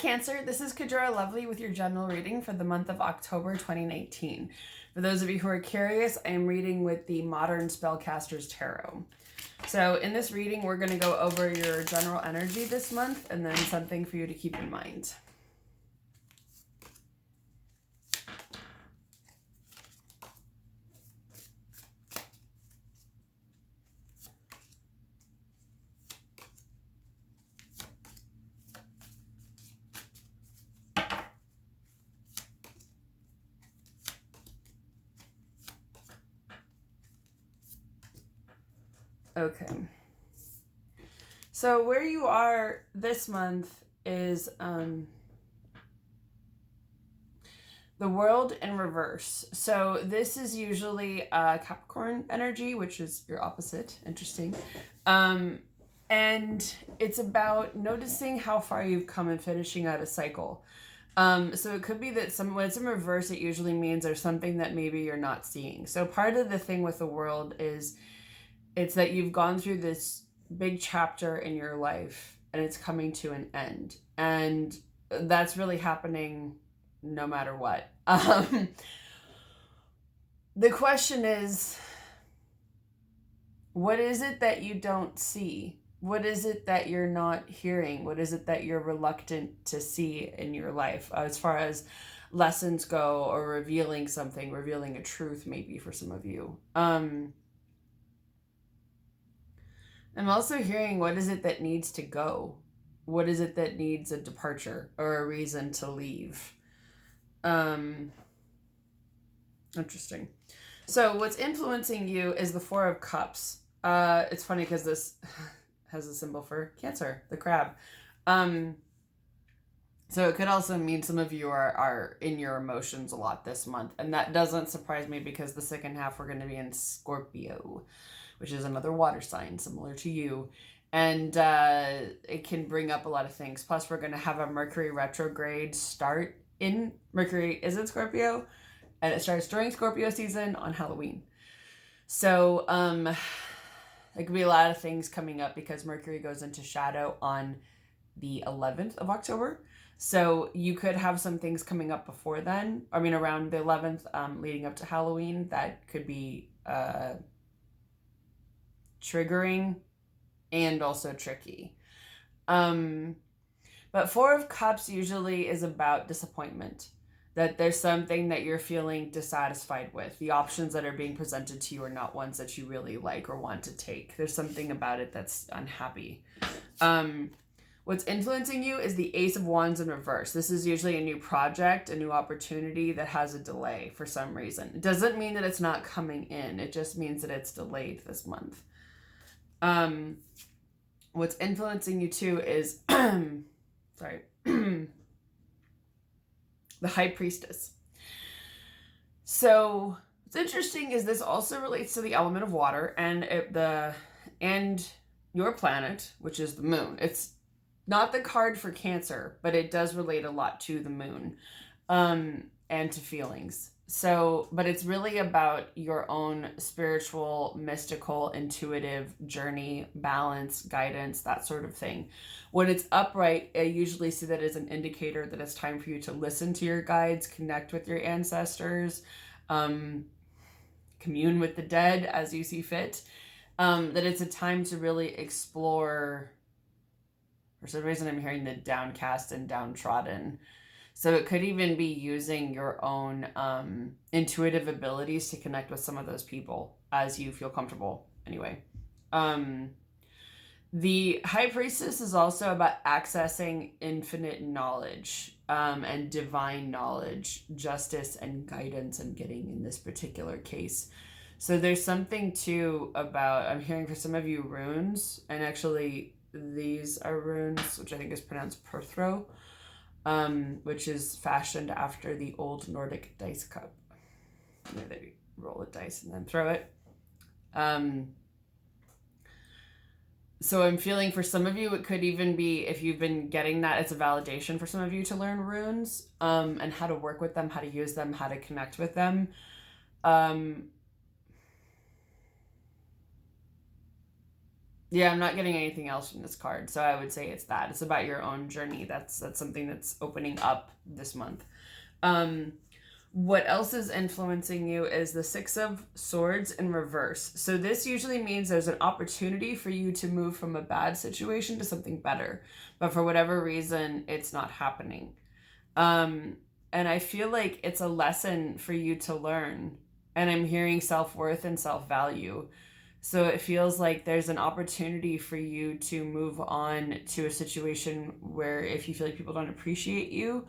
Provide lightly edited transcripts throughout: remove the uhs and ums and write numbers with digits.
Cancer, this is Kajora Lovely with your general reading for the month of October 2019. For those of you who are curious, I am reading with the Modern Spellcasters Tarot. So in this reading, we're going to go over your general energy this month and then something for you to keep in mind. Okay. So where you are this month is the World in Reverse. So this is usually Capricorn energy, which is your opposite. Interesting. And it's about noticing how far you've come and finishing out a cycle. So it could be that when it's in reverse, it usually means there's something that maybe you're not seeing. So part of the thing with the world is it's that you've gone through this big chapter in your life and it's coming to an end. And that's really happening no matter what. The question is, what is it that you don't see? What is it that you're not hearing? What is it that you're reluctant to see in your life as far as lessons go, or revealing something, revealing a truth maybe for some of you? I'm also hearing, what is it that needs to go? What is it that needs a departure or a reason to leave? Interesting. So what's influencing you is the Four of Cups. It's funny because this has a symbol for Cancer, the crab. So it could also mean some of you are in your emotions a lot this month. And that doesn't surprise me because the second half we're going to be in Scorpio, which is another water sign similar to you. And it can bring up a lot of things. Plus, we're going to have a Mercury retrograde start in Mercury is in Scorpio. And it starts during Scorpio season on Halloween. So there could be a lot of things coming up because Mercury goes into shadow on the 11th of October. So you could have some things coming up before then. I mean, around the 11th, leading up to Halloween, that could be triggering and also tricky. But Four of Cups usually is about disappointment, that there's something that you're feeling dissatisfied with. The options that are being presented to you are not ones that you really like or want to take. There's something about it that's unhappy. What's influencing you is the Ace of Wands in reverse. This is usually a new project, a new opportunity that has a delay for some reason. It doesn't mean that it's not coming in. It just means that it's delayed this month. What's influencing you too is, sorry, the High Priestess. So what's interesting is this also relates to the element of water and your planet, which is the moon. It's not the card for Cancer, but it does relate a lot to the moon, and to feelings. So, but it's really about your own spiritual, mystical, intuitive journey, balance, guidance, that sort of thing. When it's upright, I usually see that as an indicator that it's time for you to listen to your guides, connect with your ancestors, commune with the dead as you see fit. That it's a time to really explore. For some reason, I'm hearing the downcast and downtrodden. So it could even be using your own intuitive abilities to connect with some of those people as you feel comfortable. Anyway, the High Priestess is also about accessing infinite knowledge and divine knowledge, justice and guidance, and getting in this particular case. So there's something too about, I'm hearing for some of you runes, and actually these are runes, which I think is pronounced Perthro. Which is fashioned after the old Nordic dice cup. You know, they roll a dice and then throw it. So I'm feeling for some of you, it could even be, if you've been getting that, it's a validation for some of you to learn runes, and how to work with them, how to use them, how to connect with them. Yeah, I'm not getting anything else from this card. So I would say it's that. It's about your own journey. That's something that's opening up this month. What else is influencing you is the Six of Swords in reverse. So this usually means there's an opportunity for you to move from a bad situation to something better. But for whatever reason, it's not happening. And I feel like it's a lesson for you to learn. And I'm hearing self-worth and self-value. So it feels like there's an opportunity for you to move on to a situation where if you feel like people don't appreciate you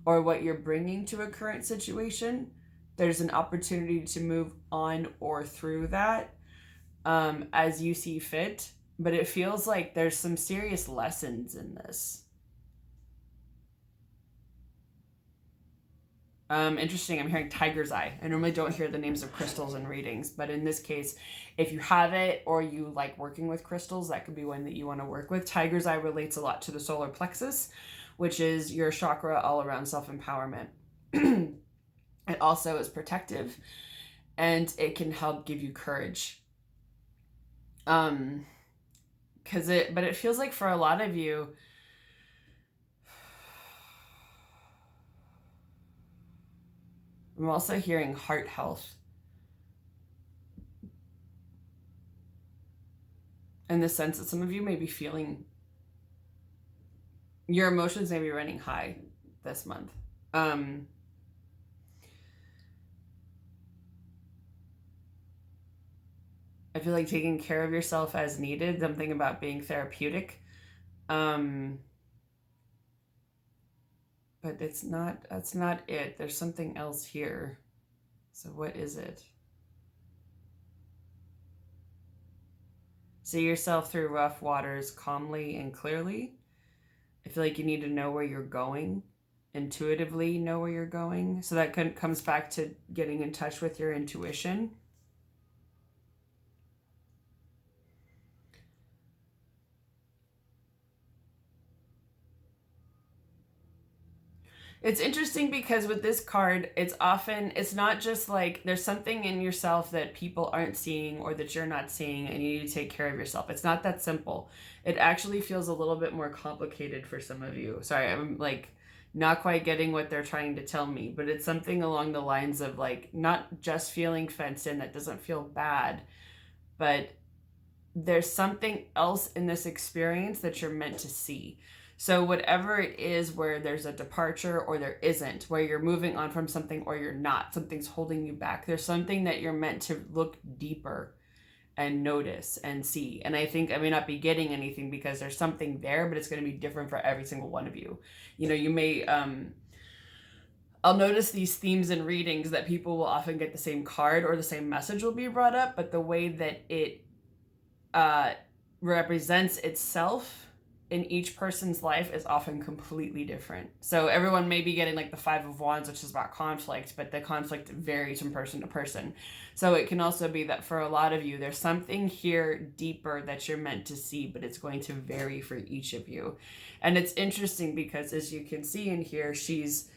or what you're bringing to a current situation, there's an opportunity to move on or through that as you see fit. But it feels like there's some serious lessons in this. Interesting. I'm hearing tiger's eye. I normally don't hear the names of crystals in readings, but in this case, if you have it or you like working with crystals, that could be one that you want to work with. Tiger's eye relates a lot to the solar plexus, which is your chakra all around self-empowerment. It also is protective and it can help give you courage. But it feels like for a lot of you, I'm also hearing heart health. In the sense that some of you may be feeling, your emotions may be running high this month. I feel like taking care of yourself as needed, something about being therapeutic. But that's not it. There's something else here. So what is it? See yourself through rough waters calmly and clearly. I feel like you need to know where you're going, intuitively know where you're going. So that comes back to getting in touch with your intuition. It's interesting because with this card, it's not just like there's something in yourself that people aren't seeing or that you're not seeing and you need to take care of yourself. It's not that simple. It actually feels a little bit more complicated for some of you. Sorry, I'm like not quite getting what they're trying to tell me, but it's something along the lines of like not just feeling fenced in. That doesn't feel bad, but there's something else in this experience that you're meant to see. So whatever it is where there's a departure or there isn't, where you're moving on from something or you're not, something's holding you back. There's something that you're meant to look deeper and notice and see. And I think I may not be getting anything because there's something there, but it's going to be different for every single one of you. You know, you may, I'll notice these themes in readings that people will often get the same card or the same message will be brought up, but the way that it represents itself in each person's life is often completely different. So everyone may be getting like the Five of Wands, which is about conflict, but the conflict varies from person to person. So it can also be that for a lot of you, there's something here deeper that you're meant to see, but it's going to vary for each of you. And it's interesting because as you can see in here, she's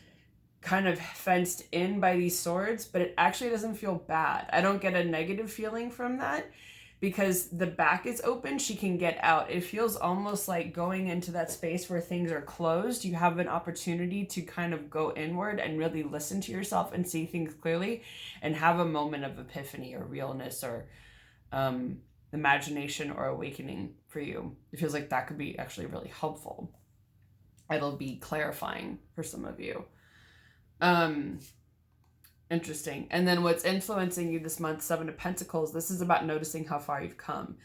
kind of fenced in by these swords, but it actually doesn't feel bad. I don't get a negative feeling from that. Because the back is open, she can get out. It feels almost like going into that space where things are closed. You have an opportunity to kind of go inward and really listen to yourself and see things clearly and have a moment of epiphany or realness or imagination or awakening for you. It feels like that could be actually really helpful. It'll be clarifying for some of you. Interesting. And then what's influencing you this month, Seven of Pentacles, this is about noticing how far you've come.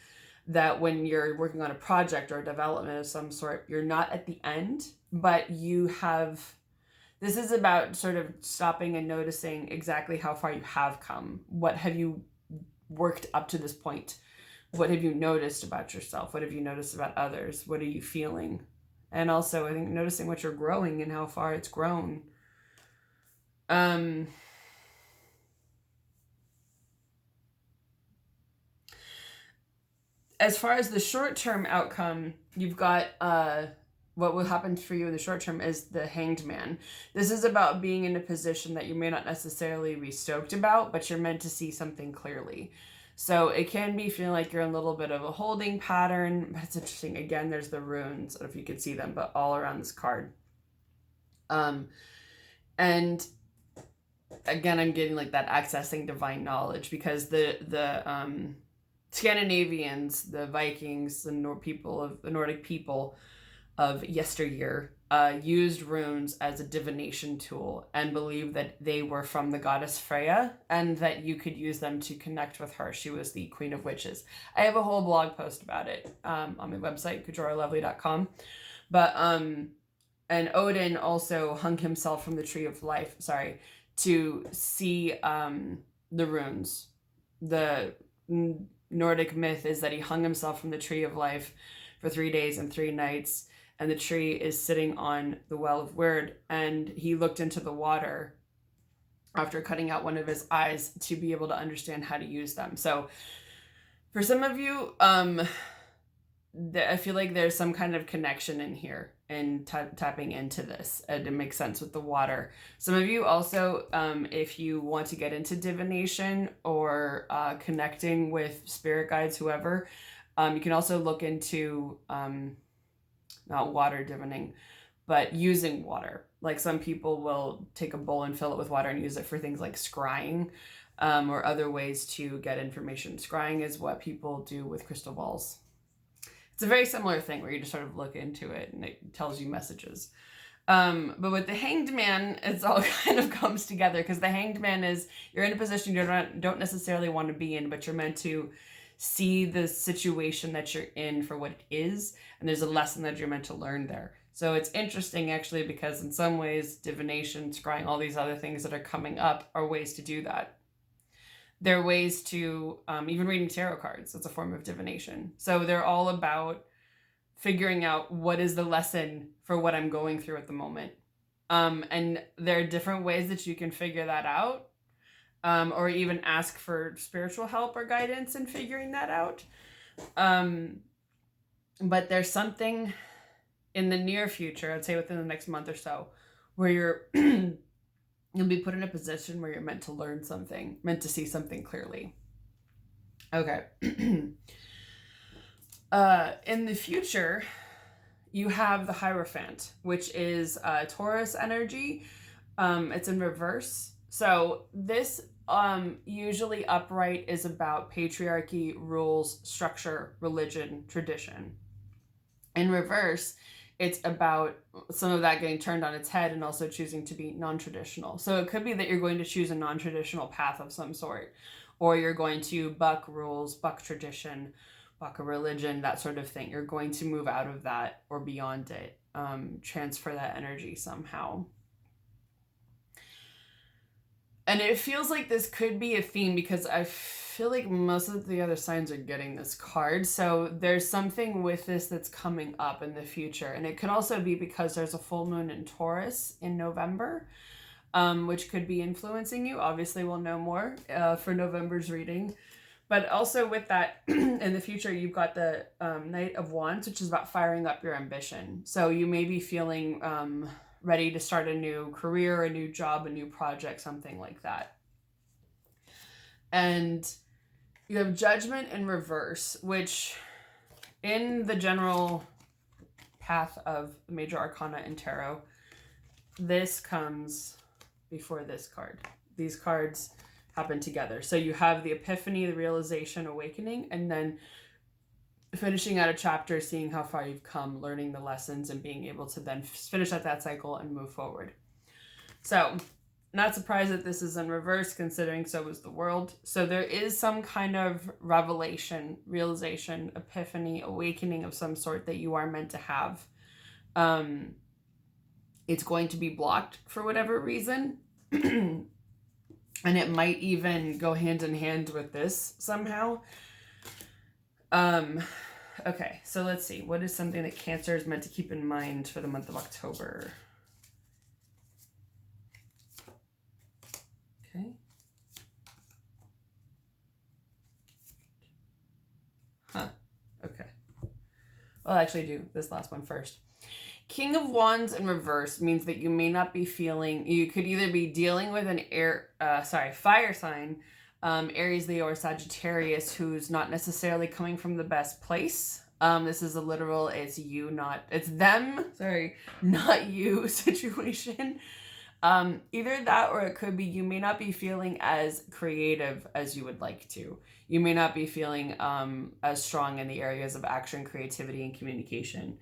That when you're working on a project or a development of some sort, you're not at the end, but you have, this is about sort of stopping and noticing exactly how far you have come. What have you worked up to this point? What have you noticed about yourself? What have you noticed about others? What are you feeling? And also, I think noticing what you're growing and how far it's grown. As far as the short-term outcome, you've got what will happen for you in the short term is the Hanged Man. This is about being in a position that you may not necessarily be stoked about, but you're meant to see something clearly. So it can be feeling like you're in a little bit of a holding pattern, but it's interesting. Again, there's the runes. I don't know if you can see them, but all around this card. And again, I'm getting like that accessing divine knowledge, because the Scandinavians, the Vikings, the Nordic people of yesteryear used runes as a divination tool and believed that they were from the goddess Freya and that you could use them to connect with her. She was the queen of witches. I have a whole blog post about it on my website, kajoralovely.com. But and Odin also hung himself from the tree of life, to see the runes. The Nordic myth is that he hung himself from the tree of life for 3 days and 3 nights, and the tree is sitting on the well of word, and he looked into the water after cutting out one of his eyes to be able to understand how to use them. So for some of you, I feel like there's some kind of connection in here and tapping into this, and it makes sense with the water. Some of you also, if you want to get into divination or connecting with spirit guides, whoever, you can also look into not water divining, but using water. Like some people will take a bowl and fill it with water and use it for things like scrying, or other ways to get information. Scrying is what people do with crystal balls. It's a very similar thing where you just sort of look into it and it tells you messages. But with the Hanged Man, it's all kind of comes together, because the Hanged Man is, you're in a position you don't necessarily want to be in, but you're meant to see the situation that you're in for what it is, and there's a lesson that you're meant to learn there. So it's interesting, actually, because in some ways, divination, scrying, all these other things that are coming up are ways to do that. They're ways to, even reading tarot cards, it's a form of divination. So they're all about figuring out what is the lesson for what I'm going through at the moment. And there are different ways that you can figure that out, or even ask for spiritual help or guidance in figuring that out. But there's something in the near future, I'd say within the next month or so, where you'll be put in a position where you're meant to learn something, meant to see something clearly. Okay. In the future, you have the Hierophant, which is Taurus energy. It's in reverse. So this usually upright is about patriarchy, rules, structure, religion, tradition. In reverse, it's about some of that getting turned on its head and also choosing to be non-traditional. So it could be that you're going to choose a non-traditional path of some sort, or you're going to buck rules, buck tradition, buck a religion, that sort of thing. You're going to move out of that or beyond it, transfer that energy somehow. And it feels like this could be a theme, because I feel like most of the other signs are getting this card. So there's something with this that's coming up in the future. And it could also be because there's a full moon in Taurus in November, which could be influencing you. Obviously, we'll know more for November's reading. But also with that, in the future, you've got the Knight of Wands, which is about firing up your ambition. So you may be feeling ready to start a new career, a new job, a new project, something like that. And you have Judgment and Reverse, which in the general path of the major arcana in tarot, this comes before this card. These cards happen together. So you have the epiphany, the realization, awakening, and then finishing out a chapter, seeing how far you've come, learning the lessons, and being able to then finish out that cycle and move forward. So, not surprised that this is in reverse, considering so is the world. So there is some kind of revelation, realization, epiphany, awakening of some sort that you are meant to have. It's going to be blocked for whatever reason. And it might even go hand in hand with this somehow. Okay, so let's see. What is something that Cancer is meant to keep in mind for the month of October? Okay. Okay. I'll actually do this last one first. King of Wands in reverse means that you may not be feeling, you could either be dealing with an fire sign, Aries, Leo, or Sagittarius who's not necessarily coming from the best place. This is a literal, it's them, sorry, not you situation. Either that, or it could be you may not be feeling as creative as you would like to. You may not be feeling as strong in the areas of action, creativity, and communication.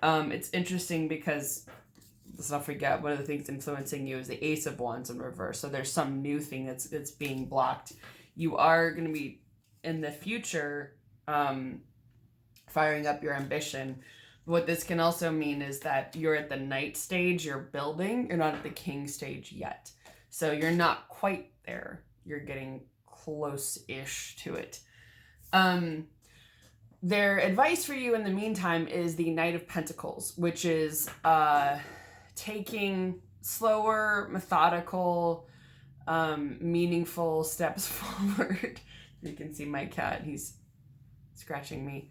It's interesting because, let's not forget, one of the things influencing you is the Ace of Wands in reverse. So there's some new thing that's being blocked. You are going to be, in the future, firing up your ambition. What this can also mean is that you're at the Knight stage, you're building, you're not at the King stage yet. So you're not quite there. You're getting close-ish to it. Their advice for you in the meantime is the Knight of Pentacles, which is taking slower, methodical, meaningful steps forward. You can see my cat, he's scratching me.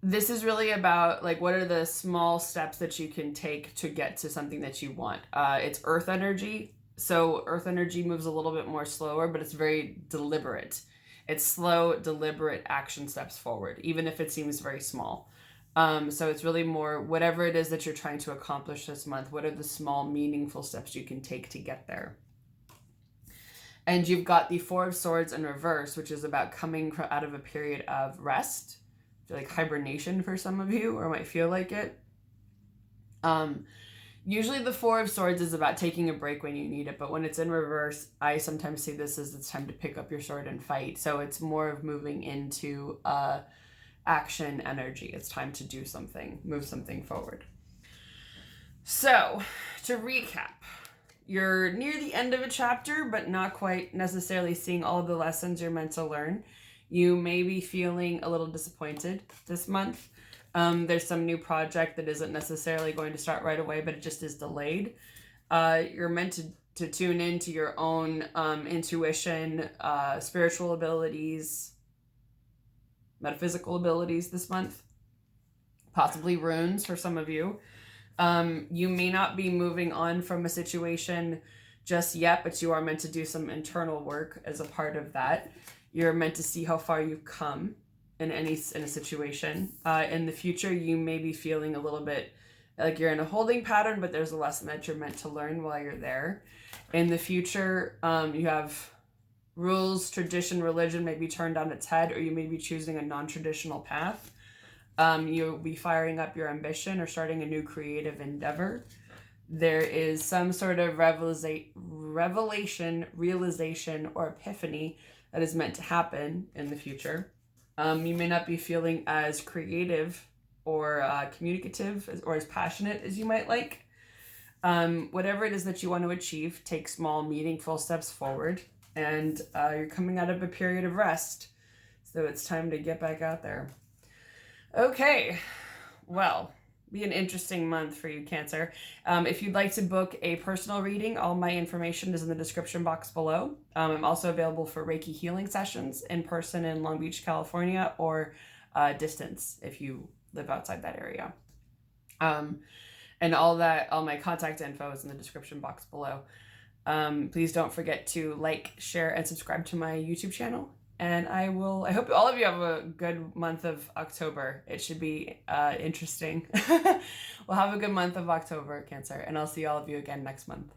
This is really about, like, what are the small steps that you can take to get to something that you want. It's earth energy. So earth energy moves a little bit more slower, but it's very deliberate. It's slow, deliberate action steps forward, even if it seems very small. So it's really more, whatever it is that you're trying to accomplish this month, what are the small, meaningful steps you can take to get there? And you've got the Four of Swords in reverse, which is about coming out of a period of rest, like hibernation for some of you, or might feel like it. Usually the Four of Swords is about taking a break when you need it, but when it's in reverse, I sometimes see this as it's time to pick up your sword and fight. So it's more of moving into action energy. It's time to do something, move something forward. So to recap, you're near the end of a chapter, but not quite necessarily seeing all of the lessons you're meant to learn. You may be feeling a little disappointed this month. There's some new project that isn't necessarily going to start right away, but it just is delayed. You're meant to tune into your own intuition, spiritual abilities, metaphysical abilities this month. Possibly runes for some of you. You may not be moving on from a situation just yet, but you are meant to do some internal work as a part of that. You're meant to see how far you've come in a situation. In the future, you may be feeling a little bit like you're in a holding pattern, but there's a lesson that you're meant to learn while you're there. In the future, you have rules, tradition, religion may be turned on its head, or you may be choosing a non-traditional path. You'll be firing up your ambition or starting a new creative endeavor. There is some sort of realization, or epiphany that is meant to happen in the future. You may not be feeling as creative or communicative or as passionate as you might like. Whatever it is that you want to achieve, take small, meaningful steps forward. And you're coming out of a period of rest. So it's time to get back out there. Okay, well, be an interesting month for you, Cancer. If you'd like to book a personal reading, all my information is in the description box below. I'm also available for Reiki healing sessions in person in Long Beach, California, or distance if you live outside that area. And all my contact info is in the description box below. Please don't forget to like, share, and subscribe to my YouTube channel. And I hope all of you have a good month of October. It should be interesting. We'll have a good month of October, Cancer, and I'll see all of you again next month.